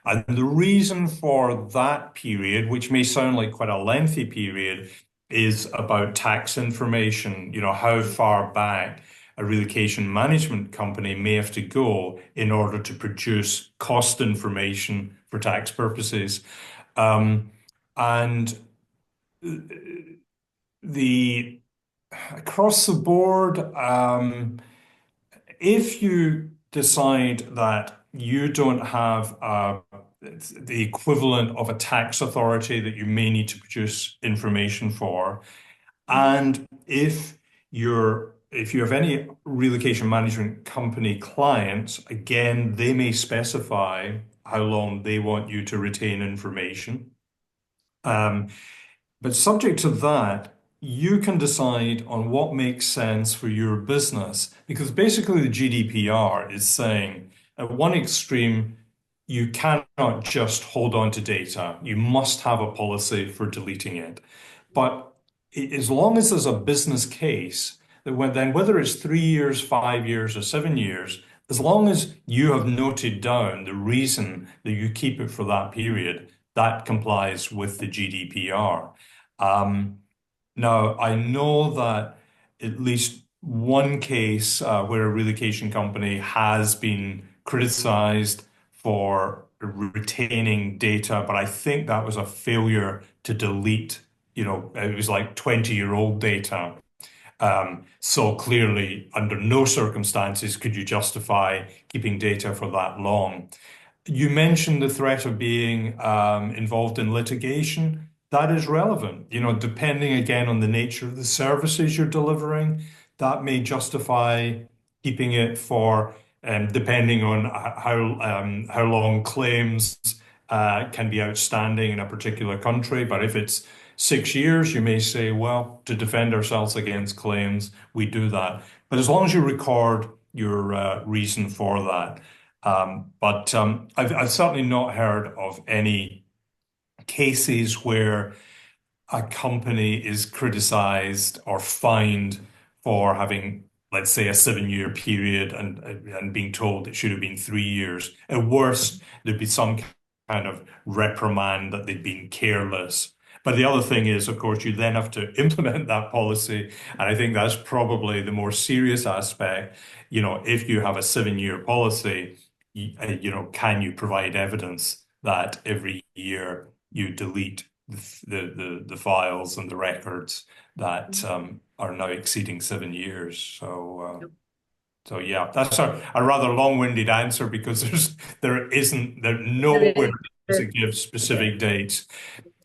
And the reason for that period, which may sound like quite a lengthy period, is about tax information, how far back a relocation management company may have to go in order to produce cost information for tax purposes. And across the board, if you decide that you don't have the equivalent of a tax authority that you may need to produce information for, and if you have any relocation management company clients, again, they may specify how long they want you to retain information. But subject to that, you can decide on what makes sense for your business, because basically the GDPR is saying at one extreme, you cannot just hold on to data. You must have a policy for deleting it. But as long as there's a business case, whether it's 3 years, 5 years, or 7 years, as long as you have noted down the reason that you keep it for that period, that complies with the GDPR. Now, I know that at least one case where a relocation company has been criticized for retaining data, but I think that was a failure to delete. It was like 20-year-old data. So clearly, under no circumstances could you justify keeping data for that long. You mentioned the threat of being involved in litigation. That is relevant. Depending again on the nature of the services you're delivering, that may justify keeping it for, depending on how long claims can be outstanding in a particular country. But if it's 6 years, you may say, well, to defend ourselves against claims, we do that. But as long as you record your reason for that. But I've certainly not heard of any cases where a company is criticized or fined for having, let's say, a 7-year period and being told it should have been 3 years. At worst, there'd be some kind of reprimand that they'd been careless. But the other thing is, of course, you then have to implement that policy. And I think that's probably the more serious aspect. If you have a 7-year policy, can you provide evidence that every year you delete the files and the records that are now exceeding 7 years? So yeah, that's a rather long-winded answer, because there nowhere does it give specific dates.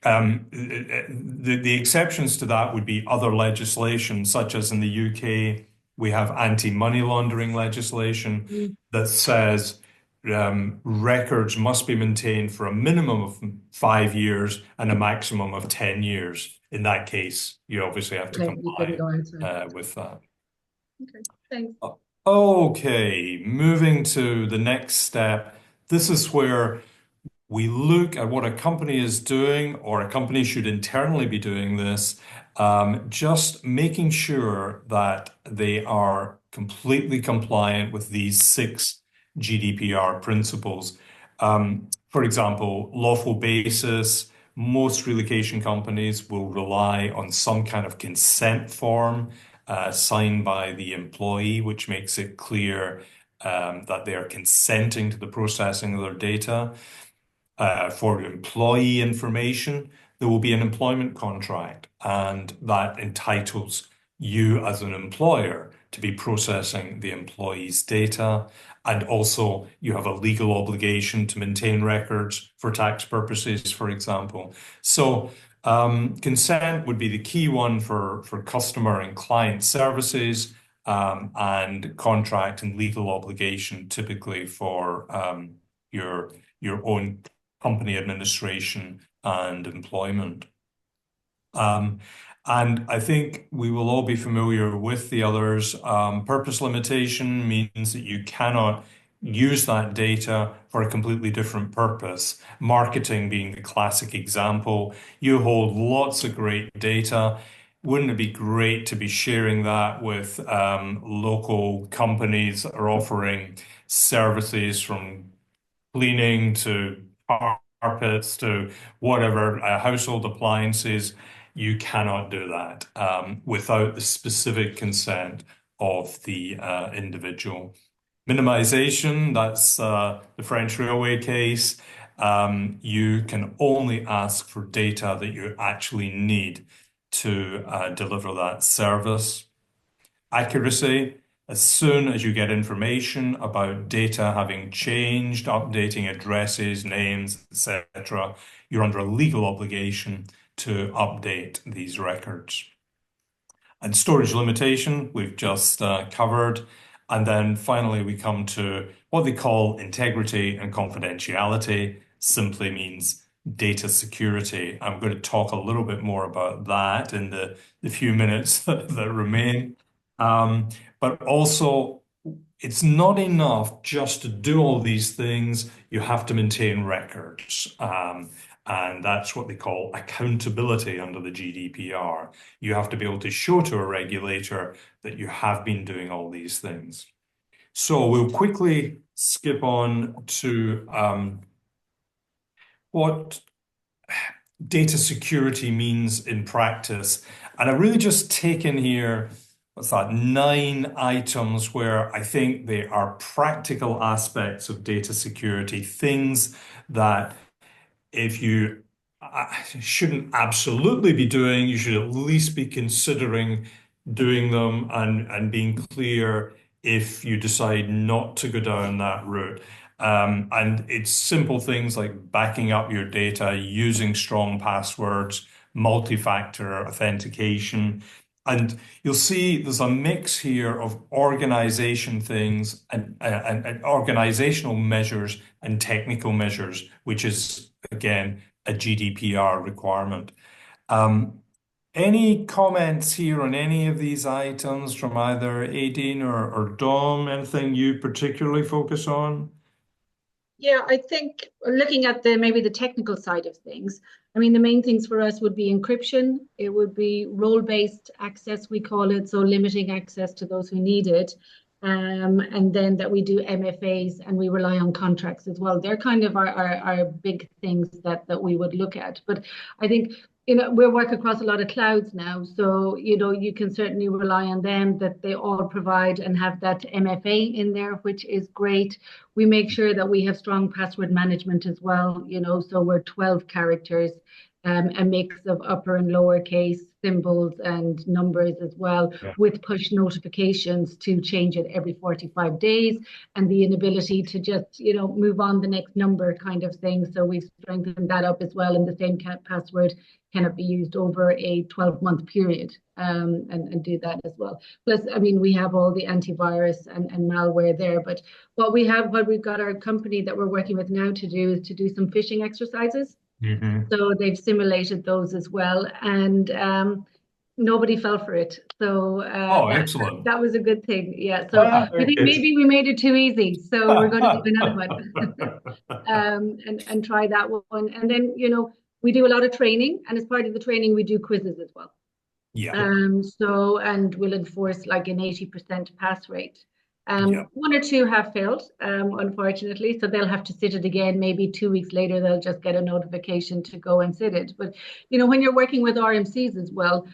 The exceptions to that would be other legislation, such as in the UK, we have anti-money laundering legislation that says records must be maintained for a minimum of 5 years and a maximum of 10 years. In that case, you obviously have to comply with that. Okay, thanks. Okay, moving to the next step. This is where we look at what a company is doing, or a company should internally be doing this, just making sure that they are completely compliant with these 6 GDPR principles. For example, lawful basis. Most relocation companies will rely on some kind of consent form signed by the employee, which makes it clear that they are consenting to the processing of their data. For employee information, there will be an employment contract, and that entitles you as an employer to be processing the employee's data. And also you have a legal obligation to maintain records for tax purposes, for example. So consent would be the key one for customer and client services, and contract and legal obligation typically for your own company administration and employment. And I think we will all be familiar with the others. Purpose limitation means that you cannot use that data for a completely different purpose. Marketing being the classic example. You hold lots of great data. Wouldn't it be great to be sharing that with local companies that are offering services from cleaning to carpets to whatever, household appliances? You cannot do that without the specific consent of the individual. Minimization, that's the French railway case. You can only ask for data that you actually need to deliver that service. Accuracy, as soon as you get information about data having changed, updating addresses, names, etc., you're under a legal obligation to update these records. And storage limitation, we've just covered. And then finally, we come to what they call integrity and confidentiality, simply means data security. I'm going to talk a little bit more about that in the few minutes that remain. But also, it's not enough just to do all these things. You have to maintain records. And that's what they call accountability under the GDPR. You have to be able to show to a regulator that you have been doing all these things. So we'll quickly skip on to what data security means in practice. And I've really just taken here, what's that, 9 items where I think they are practical aspects of data security, things that if you shouldn't absolutely be doing, you should at least be considering doing them and being clear if you decide not to go down that route. And it's simple things like backing up your data, using strong passwords, multi-factor authentication. And you'll see there's a mix here of organization things and organizational measures and technical measures, which is, again, a GDPR requirement. Any comments here on any of these items from either Aideen or Dom? Anything you particularly focus on? Yeah, I think looking at maybe the technical side of things, I mean, the main things for us would be encryption. It would be role-based access, we call it, so limiting access to those who need it. And then that we do MFAs and we rely on contracts as well. They're kind of our big things that we would look at. But I think, we work across a lot of clouds now. So, you can certainly rely on them, that they all provide and have that MFA in there, which is great. We make sure that we have strong password management as well, so we're 12 characters, a mix of upper and lower case symbols and numbers as well, with push notifications to change it every 45 days and the inability to just, move on the next number kind of thing. So we've strengthened that up as well. And the same password cannot be used over a 12-month period, and do that as well. Plus, I mean, we have all the antivirus and malware there. But what we've got our company that we're working with now to do is to do some phishing exercises. Mm-hmm. So they've simulated those as well, and nobody fell for it. So excellent. that was a good thing. Yeah. So I think maybe we made it too easy. So we're going to do another one, and try that one. And then we do a lot of training, and as part of the training, we do quizzes as well. Yeah. And we'll enforce like an 80% pass rate. One or two have failed, unfortunately, so they'll have to sit it again. Maybe 2 weeks later, they'll just get a notification to go and sit it. But, when you're working with RMCs as well,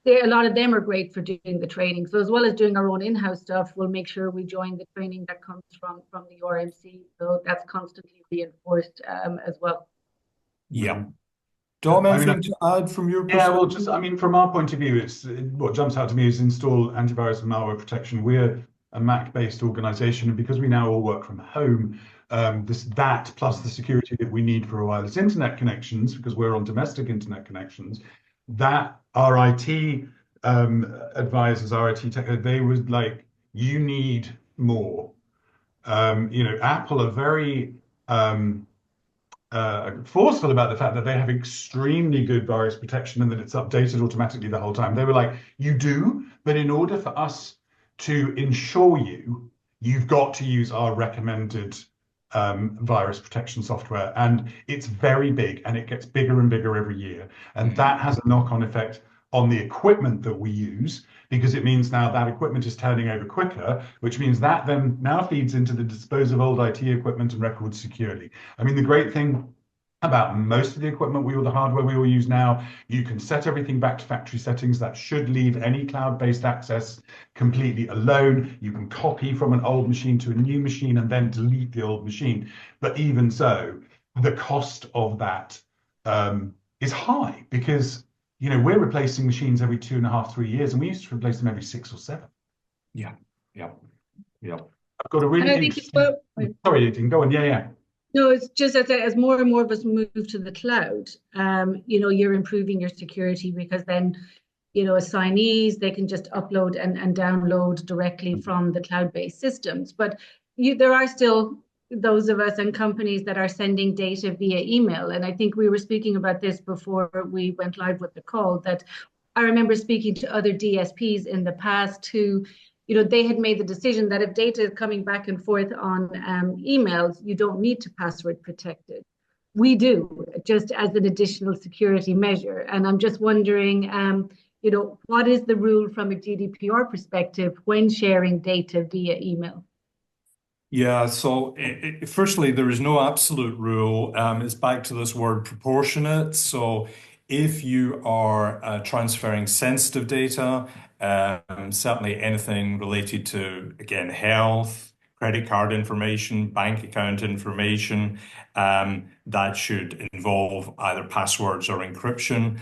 a lot of them are great for doing the training. So as well as doing our own in-house stuff, we'll make sure we join the training that comes from the RMC. So that's constantly reinforced as well. Yeah. Dom, I mean, anything to add from your yeah, well, perspective? just, I mean, from our point of view, it's what jumps out to me is install antivirus and malware protection. We're a Mac-based organization, and because we now all work from home, that plus the security that we need for wireless internet connections, because we're on domestic internet connections, that our IT advisors, our IT tech, they was like, you need more. Apple are very forceful about the fact that they have extremely good virus protection and that it's updated automatically the whole time. They were like, you do, but in order for us to insure you, you've got to use our recommended virus protection software. And it's very big and it gets bigger and bigger every year. And that has a knock-on effect on the equipment that we use, because it means now that equipment is turning over quicker, which means that then now feeds into the dispose of old IT equipment and records securely. I mean, the great thing about most of the equipment the hardware we all use now, you can set everything back to factory settings. That should leave any cloud-based access completely alone. You can copy from an old machine to a new machine and then delete the old machine. But even so, the cost of that is high, because we're replacing machines every 2.5, 3 years, and we used to replace them every 6 or 7. Yeah, yeah, yeah. I've got a really interesting. Sorry, Aideen, go on. Yeah. No, it's just as more and more of us move to the cloud, you're improving your security, because then, assignees, they can just upload and download directly from the cloud-based systems. But there are still those of us and companies that are sending data via email. And I think we were speaking about this before we went live with the call, that I remember speaking to other DSPs in the past who, they had made the decision that if data is coming back and forth on emails, you don't need to password protect it. We do, just as an additional security measure. And I'm just wondering, what is the rule from a GDPR perspective when sharing data via email? Yeah, so firstly, there is no absolute rule. It's back to this word proportionate. So if you are transferring sensitive data, certainly anything related to, again, health, credit card information, bank account information, that should involve either passwords or encryption.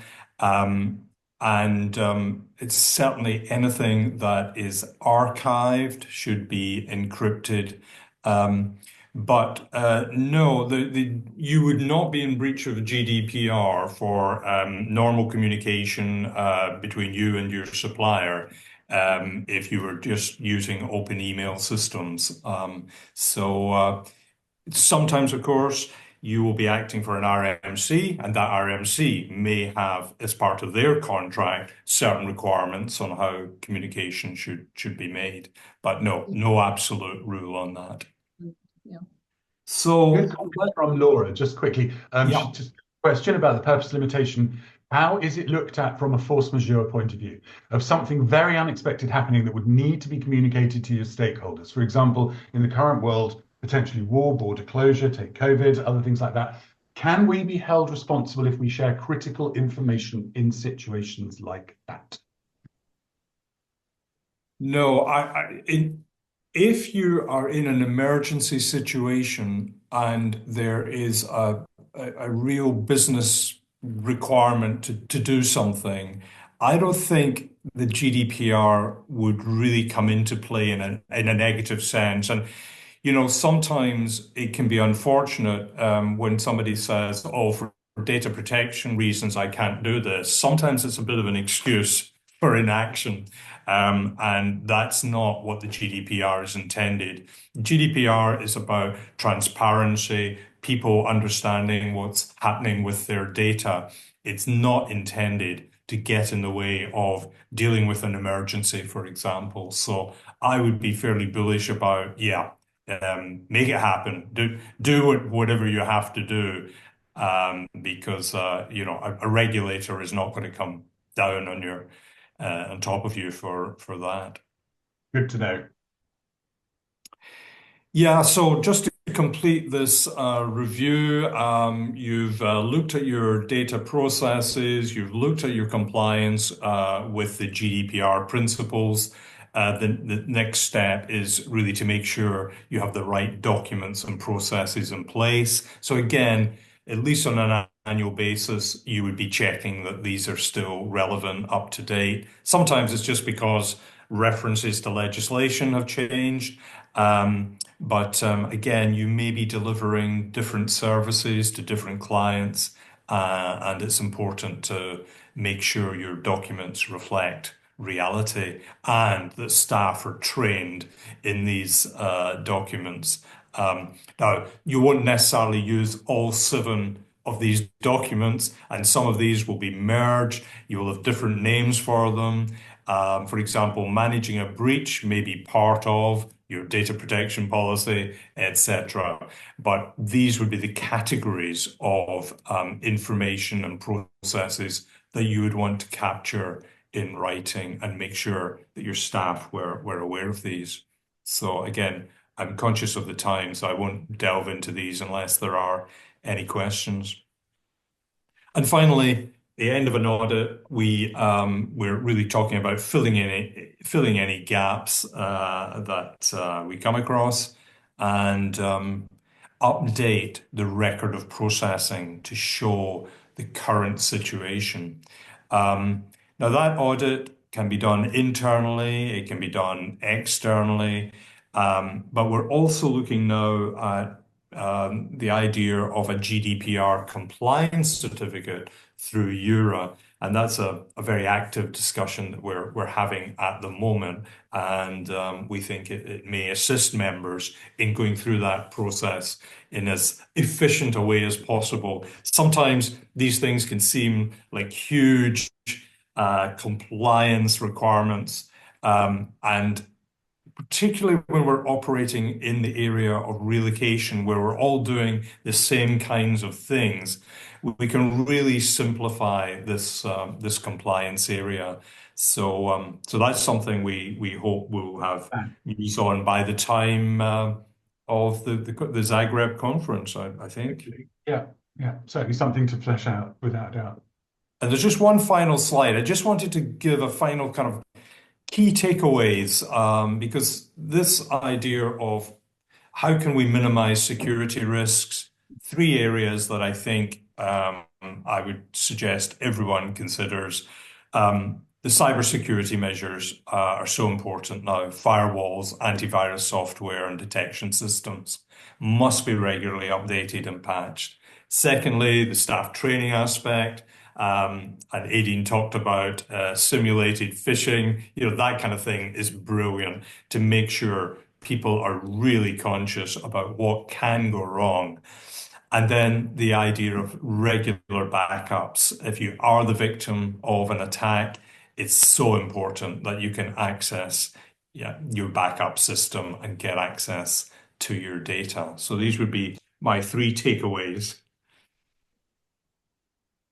And it's certainly anything that is archived should be encrypted. But no, you would not be in breach of GDPR for normal communication between you and your supplier if you were just using open email systems. So sometimes, of course, you will be acting for an RMC, and that RMC may have, as part of their contract, certain requirements on how communication should be made. But no absolute rule on that. Yeah. So Good comment from Laura, just quickly. Yeah. Just a question about the purpose limitation. How is it looked at from a force majeure point of view of something very unexpected happening that would need to be communicated to your stakeholders? For example, in the current world, potentially war, border closure, take COVID, other things like that. Can we be held responsible if we share critical information in situations like that? No, if you are in an emergency situation and there is a real business requirement to do something, I don't think the GDPR would really come into play in a negative sense. And sometimes it can be unfortunate when somebody says, "Oh, for data protection reasons, I can't do this." Sometimes it's a bit of an excuse for inaction. And that's not what the GDPR is intended. GDPR is about transparency, people understanding what's happening with their data. It's not intended to get in the way of dealing with an emergency, for example. So I would be fairly bullish about, make it happen. Do whatever you have to do, because a regulator is not going to come down on top of you for that. Good to know. Yeah, so just to complete this review, you've looked at your data processes, you've looked at your compliance with the GDPR principles. The next step is really to make sure you have the right documents and processes in place. So again, at least on an annual basis, you would be checking that these are still relevant, up to date. Sometimes it's just because references to legislation have changed. But again, you may be delivering different services to different clients, and it's important to make sure your documents reflect reality and that staff are trained in these documents. Now, you won't necessarily use all 7 of these documents, and some of these will be merged. You will have different names for them. For example, managing a breach may be part of your data protection policy, etc. But these would be the categories of information and processes that you would want to capture in writing and make sure that your staff were aware of these. So again, I'm conscious of the time, so I won't delve into these unless there are any questions. And finally, the end of an audit, we're really talking about filling any gaps that we come across, and update the record of processing to show the current situation. Now that audit can be done internally, it can be done externally, but we're also looking now at the idea of a GDPR compliance certificate through EuRA, and that's a very active discussion that we're having at the moment, and we think it may assist members in going through that process in as efficient a way as possible. Sometimes these things can seem like huge compliance requirements, and particularly when we're operating in the area of relocation, where we're all doing the same kinds of things, we can really simplify this compliance area. So that's something we hope we'll have news on by the time of the Zagreb conference, I think. Yeah, certainly something to flesh out without doubt. And there's just one final slide. I just wanted to give a final kind of key takeaways, because this idea of how can we minimize security risks, 3 areas that I think I would suggest everyone considers. The cybersecurity measures are so important now. Firewalls, antivirus software, and detection systems must be regularly updated and patched. Secondly, the staff training aspect. And Aideen talked about simulated phishing. That kind of thing is brilliant to make sure people are really conscious about what can go wrong. And then the idea of regular backups. If you are the victim of an attack, it's so important that you can access your backup system and get access to your data. So these would be my 3 takeaways.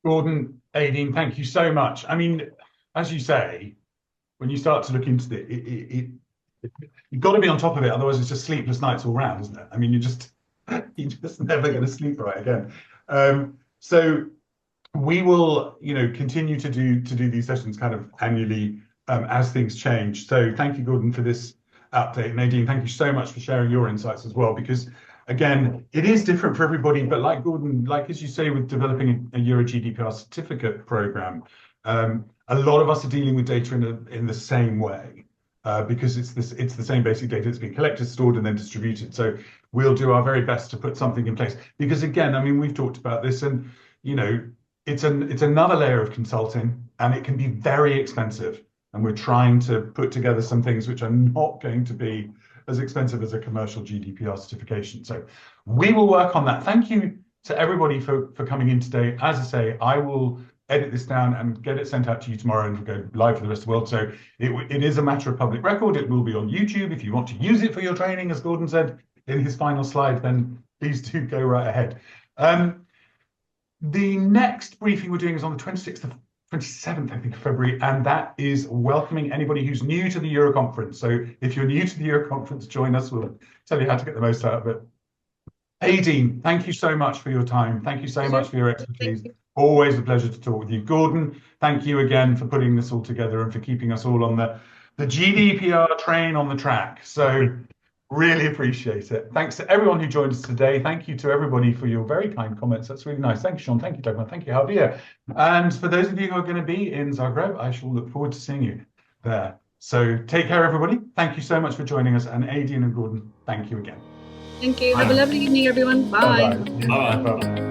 Gordon, Aideen, thank you so much. I mean, as you say, when you start to look into it, you've got to be on top of it, otherwise it's just sleepless nights all round, isn't it? I mean, you're just never going to sleep right again. So we will, continue to do these sessions kind of annually as things change. So thank you, Gordon, for this update. And Aideen, thank you so much for sharing your insights as well, because again, it is different for everybody, but like Gordon, like as you say, with developing a EuRA GDPR certificate program, a lot of us are dealing with data in the same way, because it's the same basic data that's been collected, stored, and then distributed. So we'll do our very best to put something in place. Because again, I mean, we've talked about this, and it's another layer of consulting, and it can be very expensive. And we're trying to put together some things which are not going to be as expensive as a commercial GDPR certification. So we will work on that. Thank you to everybody for coming in today. As I say, I will edit this down and get it sent out to you tomorrow and go live for the rest of the world. So it is a matter of public record. It will be on YouTube. If you want to use it for your training, as Gordon said in his final slide, then please do go right ahead. The next briefing we're doing is on the 27th, I think, of February, and that is welcoming anybody who's new to the EuRA conference. So if you're new to the EuRA conference, join us. We'll tell you how to get the most out of it. Aideen, thank you so much for your time. Thank you so much for your expertise. Always a pleasure to talk with you. Gordon, thank you again for putting this all together and for keeping us all on the GDPR train on the track. So Really appreciate it. Thanks to everyone who joined us today. Thank you to everybody for your very kind comments. That's really nice. Thank you, Sean. Thank you, Dagmar. Thank you, Javier. And for those of you who are going to be in Zagreb, I shall look forward to seeing you there. So take care, everybody. Thank you so much for joining us. And Aideen and Gordon, thank you again. Thank you. Have a lovely evening, everyone. Bye. Bye-bye. Bye-bye. Bye-bye.